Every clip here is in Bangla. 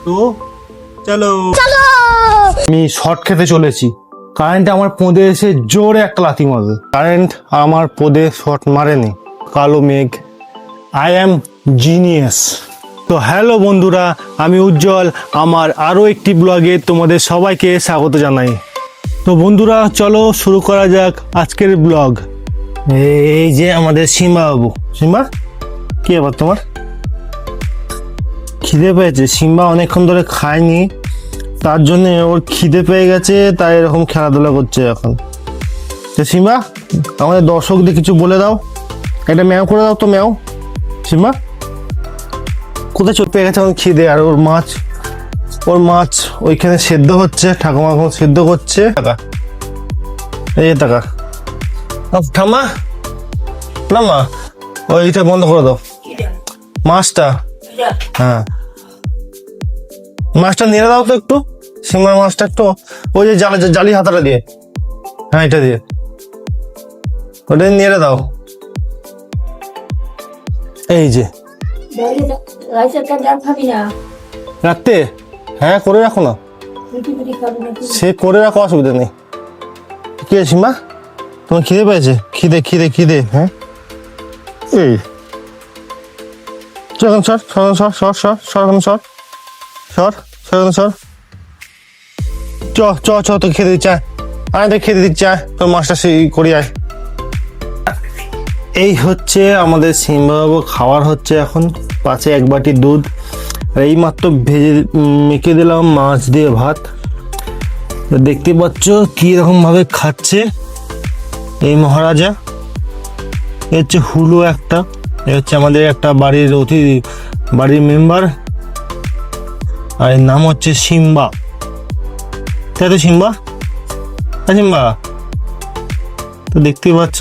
তো চলো আমি শর্ট খেতে চলেছি। কারেন্ট আমার পোদে এসে জোরে একটা লাথি মারবে। কারেন্ট আমার পোদে শর্ট মারেনি। কালো মেঘ, আই অ্যাম জিনিয়াস। তো হ্যালো বন্ধুরা, আমি উজ্জ্বল। আমার আরও একটি ব্লগে তোমাদের সবাইকে স্বাগত জানাই। তো বন্ধুরা চলো শুরু করা যাক আজকের ব্লগ। এই যে আমাদের সিম্বা বাবু। সিম্বা, কি ব্যাপার তোমার? খিদে পেয়েছে। সিম্বা অনেকক্ষণ ধরে খায়নি, তার জন্য ওর খিদে পেয়ে গেছে, তাই এরকম খেলাধুলা করছে এখন। তো সিম্বা, আমাদের দর্শকদের কিছু বলে দাও, একটা ম্যাও করে দাও তো। ম্যাও। সিম্বা কোথায় চোট পেয়ে গেছে? এখন খিদে। আর ওর মাছ ওইখানে সেদ্ধ হচ্ছে, ঠাকুমা এখন সেদ্ধ করছে। টাকা এই টাকা ঠাম্মা, না মা, ওইটা বন্ধ করে দাও মাছটা। হ্যাঁ, মাছটা নিয়ে দাও তো একটু, সিঙ্গার মাছটা একটু, ওই যে জালি হাতাটা দিয়ে। হ্যাঁ, এটা দিয়ে ওটা নিয়ে দাও। এই যে রাখতে, হ্যাঁ করে রাখো না, সে করে রাখো, অসুবিধা নেই। কি আছে মা, তোমার খিদে পেয়েছে? খিদে খিদে খিদে। হ্যাঁ, এই সর সর সর সর সর সর সর সর সর সর চ চ চ, তো খেতে দিচ্ছে, আয় তো খেতে দিচ্ছে, আয় তোর মাছটা সেই করি আয়। এই হচ্ছে আমাদের সিম্বাবাবু খাওয়ার হচ্ছে এখন। পাশে এক বাটি দুধ, আর এই মাত্র ভেজে মেখে দিলাম মাছ দিয়ে ভাত। দেখতে পাচ্ছ কি রকম ভাবে খাচ্ছে এই মহারাজা। এ হচ্ছে হুলু একটা, এ হচ্ছে আমাদের একটা বাড়ির মেম্বার, আর এর নাম হচ্ছে সিম্বা। তাই তো সিম্বা? সিম্বা, তো দেখতেই পাচ্ছ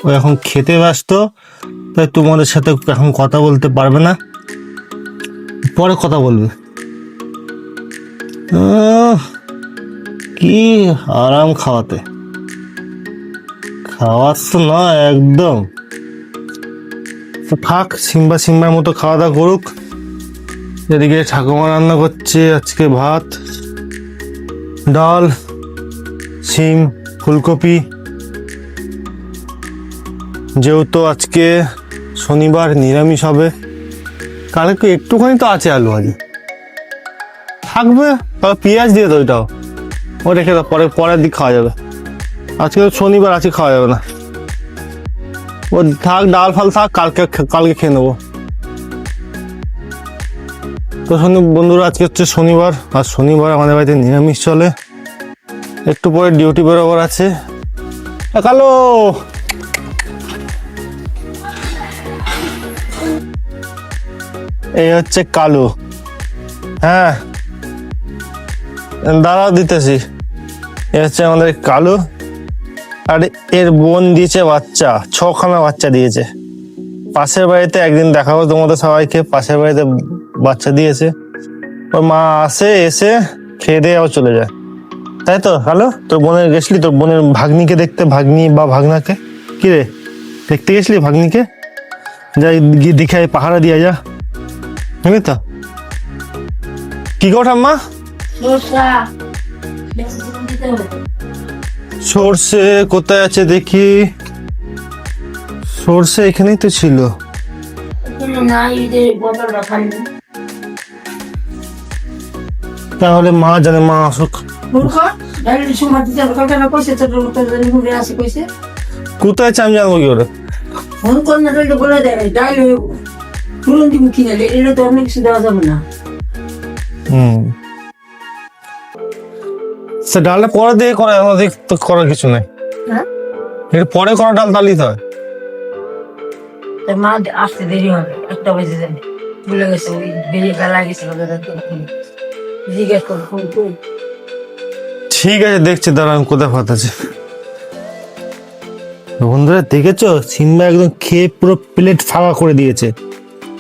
ও এখন খেতে ব্যস্ত, তাই তোমাদের সাথে এখন কথা বলতে পারবে না, পরে কথা বলবে। কি আরাম খাওয়াতে, খাওয়াচ্ছ না একদম। থাক, সিম্বার মতো খাওয়া দাওয়া করুক। এদিকে ঠাকুমা রান্না করছে আজকে ভাত, ডাল, শিম, ফুলকপি। যেহেতু আজকে শনিবার নিরামিষ হবে, কালকে একটুখানি তো আছে আলু ভাজি থাকবে, তবে পেঁয়াজ দিয়ে তো ওইটাও ও রেখে দাও, পরের দিক খাওয়া যাবে। আজকে তো শনিবার, আজকে খাওয়া যাবে না, ও থাক, ডাল ফাল থাক, কালকে খেয়ে নেবো। তো বন্ধুরা, আজকে হচ্ছে শনিবার, আর শনিবার আমাদের বাড়িতে নিরামিষ চলে। একটু পরে ডিউটি বেরোবার আছে। কালো, এই হচ্ছে কালু। হ্যাঁ দাঁড়াও দিতেছি। এ হচ্ছে আমাদের কালু, আর এর বোন দিয়েছে বাচ্চা, 6খানা বাচ্চা দিয়েছে। পাশের বাড়িতে একদিন দেখাবো তোমাদের সবাইকে, পাশের বাড়িতে বাচ্চা দিয়েছে। ওর মা আসে, এসে খেয়ে দিয়ে আবার চলে যায়। তাই তো কালু? তোর বোনের গেছিলি তোর বোনের ভাগ্নিকে দেখতে? ভাগ্নি বা ভাগনাকে কি রে দেখতে গেছিলি? ভাগ্নিকে যাই গিয়ে দেখে পাহারা দিয়ে যা, বুঝলি তো? কি গো ঠাম্মা? সর্ষে কোথায় আছে দেখি? সর্ষে এখানেই তো ছিল। তাহলে মা জানে, মা আসুক। কোথায় আছে আমি জানবো কি করে? ডালটা পরে দিয়ে করে, আমাদের তো করার কিছু নাই। এটা পরে করা ডাল ডালি তো হয়। মা আসতে দেরি হবে, 1টা বেজে যাবে, ভুলে গেছে, ওই বেরিয়ে বেলা গেছিল। জিজ্ঞেস করো ফোন করি। ঠিক আছে, দেখছি দাঁড়া কোথায় ভাত আছে। বন্ধুরা দেখেছো, সিম্বা একদম খেয়ে পুরো প্লেট ফাঁকা করে দিয়েছে।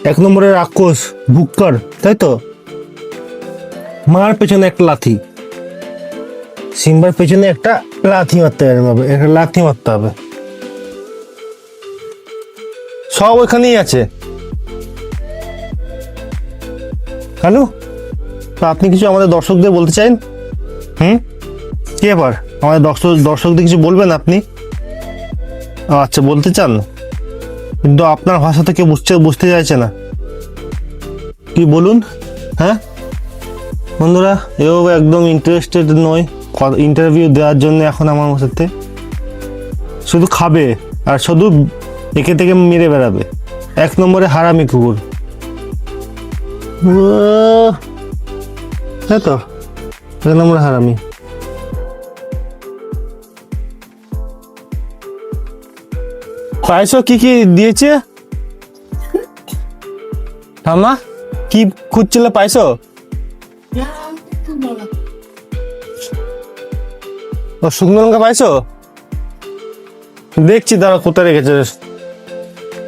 1 নম্বরের রাক্ষস, ভুক্কর, তাই তো? মার পেছনে একটা লাথি, সিম্বার পেছনে একটা লাথি মারতে হবে, একটা লাথি মারতে হবে। সব ওইখানেই আছে। কালু তো আপনি কিছু আমাদের দর্শকদের বলতে চান? কি ব্যাপার, আমাদের দর্শকদের কিছু বলবেন আপনি? আচ্ছা, বলতে চান, কিন্তু আপনার ভাষা থেকে বুঝতে চাইছে না। কি বলুন? হ্যাঁ বন্ধুরা, এও একদম ইন্টারেস্টেড নয় ইন্টারভিউ দেওয়ার জন্য এখন আমার সাথে। শুধু খাবে আর শুধু একে থেকে মেরে বেড়াবে। 1 নম্বরে হারামি কুকুর। তাই তো, 1 নম্বরে হারামি। পাইছো কি কি দিয়েছে? ঠাম্মা কি খুঁজছিলে? পাইছো? ও শুকনো লঙ্কা পাইছো? দেখছি, দাঁড়া কোথায় রেখেছে,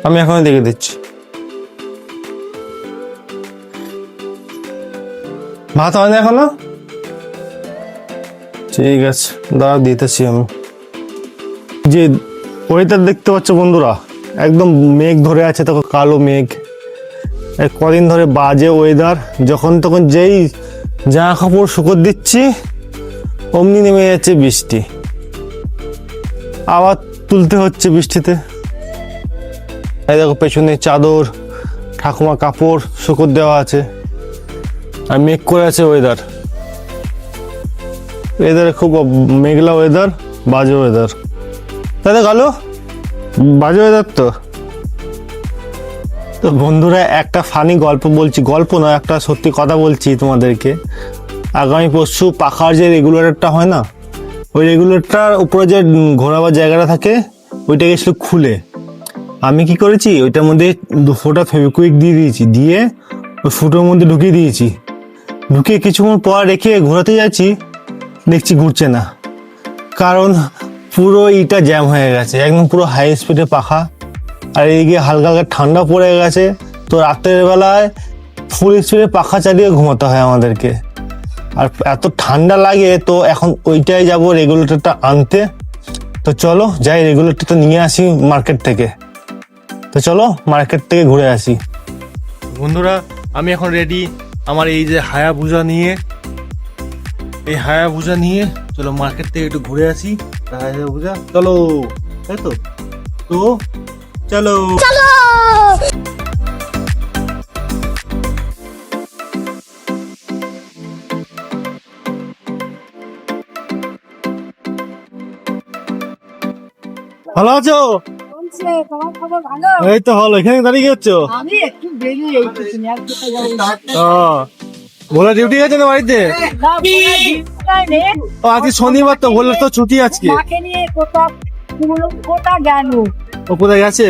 আমি এখনই দেখে দিচ্ছি। ভাত হয় না এখনো? ঠিক আছে, দাঁড়া দিতেছি আমি। যে ওয়েদার দেখতে পাচ্ছ বন্ধুরা, একদম মেঘ ধরে আছে, তখন কালো মেঘ। কদিন ধরে বাজে ওয়েদার, যখন তখন যেই জামা কাপড় শুকোতে দিচ্ছি অমনি নেমে যাচ্ছে বৃষ্টি, আবার তুলতে হচ্ছে বৃষ্টিতে। এই দেখো পেছনে চাদর, ঠাকুমা কাপড় শুকোতে দেওয়া আছে, আর মেঘ করে আছে ওয়েদার। ওয়েদারে খুব মেঘলা ওয়েদার, বাজে ওয়েদার। তাহলে কালো বাজে ওয়েদার তো। তো বন্ধুরা, একটা ফানি গল্প বলছি, গল্প নয়, একটা সত্যি কথা বলছি তোমাদেরকে। আগামী পরশু পাখার যে রেগুলেটরটা হয় না, ওই রেগুলেটরটার উপরে যে ঘোরাবার জায়গাটা থাকে, ওইটা গেছিল খুলে। আমি কি করেছি, ওইটার মধ্যে 2 ফোঁটা ফেভিকুইক দিয়ে দিয়েছি, দিয়ে ওই ফুটোর মধ্যে ঢুকিয়ে দিয়েছি। ঢুকিয়ে কিছুক্ষণ পর রেখে ঘোরাতে যাচ্ছি, দেখছি ঘুরছে না। কারণ পুরো ইটা জ্যাম হয়ে গেছে, একদম পুরো হাই স্পিডে পাখা। আর এইদিকে হালকা হালকা ঠান্ডা পড়ে গেছে, তো রাতের বেলায় ফুল স্পিডে পাখা চালিয়ে ঘুমাতে হয় আমাদেরকে। আর এত ঠান্ডা লাগে, তো এখন ওইটাই যাব রেগুলেটরটা আনতে। তো চলো যাই, রেগুলেটরটা নিয়ে আসি মার্কেট থেকে। তো চলো মার্কেট থেকে ঘুরে আসি। বন্ধুরা, আমি এখন রেডি আমার এই যে হায়াবুসা নিয়ে, চলো মার্কেট থেকে একটু ঘুরে আসি। হায়াবুসা চলো, তাই তো। তো চলো চলো। ভালো আছো? তোমার খবর ভালো? এই তো ভালো। এখানে দাঁড়িয়ে কি হচ্ছে? আমি একটু বেরিয়ে এইতেছি, আর কোথায় যাবো? ভোলা ডিউটি আছে না বাড়িতে? না, বোনের ডিউটিটাই নেই। ও আজকে শনিবার তো, ভোলার তো ছুটি আজকে। মাকে নিয়ে কোথা গেল? ও কোথায় গেছে?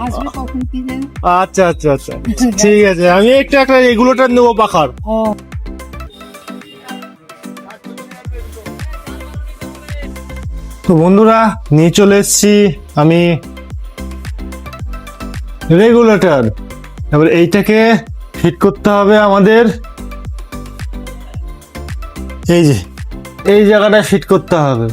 আসবে কখন কি জানি। আচ্ছা আচ্ছা আচ্ছা, ঠিক আছে। আমি একটা রেগুলেটর নেবো পাখার। ও তো বন্ধুরা, নিয়ে চলে এসেছি আমি রেগুলেটর। এবার এইটাকে ফিট করতে হবে আমাদের এই জায়গাটা ফিট করতে হবে।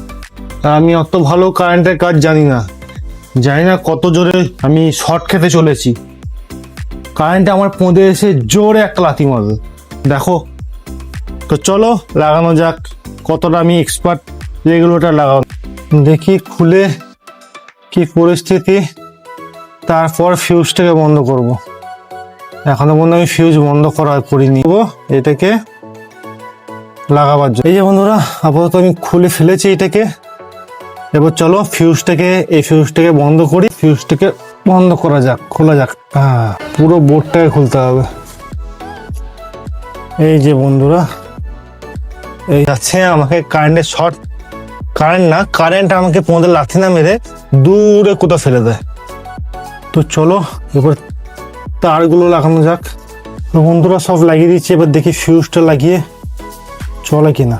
তা আমি অত ভালো কারেন্টের কাজ জানি না কত জোরে আমি শর্ট খেতে চলেছি। কারেন্ট আমার পোঁদে এসে জোরে একটা লাথি মারবে, দেখো। তো চলো লাগানো যাক, কতটা আমি এক্সপার্ট রেগুলেটর লাগানো। দেখি খুলে কি পরিস্থিতি, তারপর ফিউজটাকে বন্ধ করব। এখনো পর্যন্ত আমি ফিউজ বন্ধ করিনি। এটাকে লাগাবার জন্য। এই যে বন্ধুরা, আপাতত আমি খুলে ফেলেছি এটাকে। এবার চলো এই ফিউজটাকে বন্ধ করি। ফিউজটাকে বন্ধ করা যাক, খোলা যাক। পুরো বোর্ডটাকে খুলতে হবে। এই যে বন্ধুরা, এই আছে আমাকে কারেন্ট আমাকে পোঁদে লাথি না মেরে দূরে কোথাও ফেলে দেয়। তো চলো এবার তারগুলো লাগানো যাক। তো বন্ধুরা, সব লাগিয়ে দিচ্ছি। এবার দেখি ফিউজটা লাগিয়ে চলে কিনা।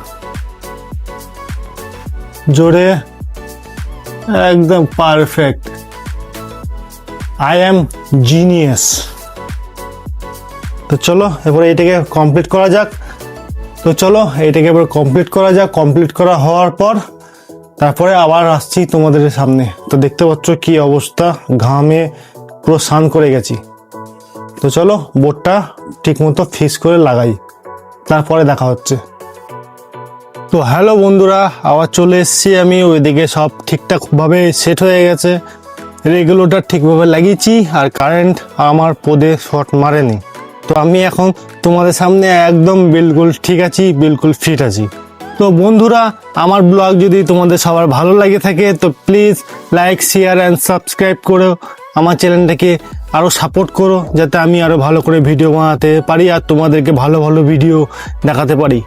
জোরে, একদম পারফেক্ট। I am genius. তো চলো এবার এটাকে কমপ্লিট করা যাক। কমপ্লিট করা হওয়ার পর তারপরে আবার আসছি তোমাদের সামনে। তো দেখতে পাচ্ছ কি অবস্থা, ঘামে পুরো স্নান করে গেছি। তো চলো বোর্ডটা ঠিক মতো ফিক্স করে লাগাই। তারপরে দেখা হচ্ছে। তো হ্যালো বন্ধুরা, আবার চলে এসেছি আমি। ওইদিকে সব ঠিকঠাকভাবে সেট হয়ে গেছে, রেগুলেটর ঠিকভাবে লাগিয়েছি, আর কারেন্ট আমার পদে শর্ট মারেনি। তো আমি এখন তোমাদের সামনে একদম বিলকুল ঠিক আছি, বিলকুল ফিট আছি। তো বন্ধুরা, আমার ব্লগ যদি তোমাদের সবার ভালো লাগে থাকে তো please like, share and subscribe করো। আমার চ্যানেলটাকে আরও সাপোর্ট করো, যাতে আমি আরও ভালো করে ভিডিও বানাতে পারি আর তোমাদেরকে ভালো ভালো ভিডিও দেখাতে পারি।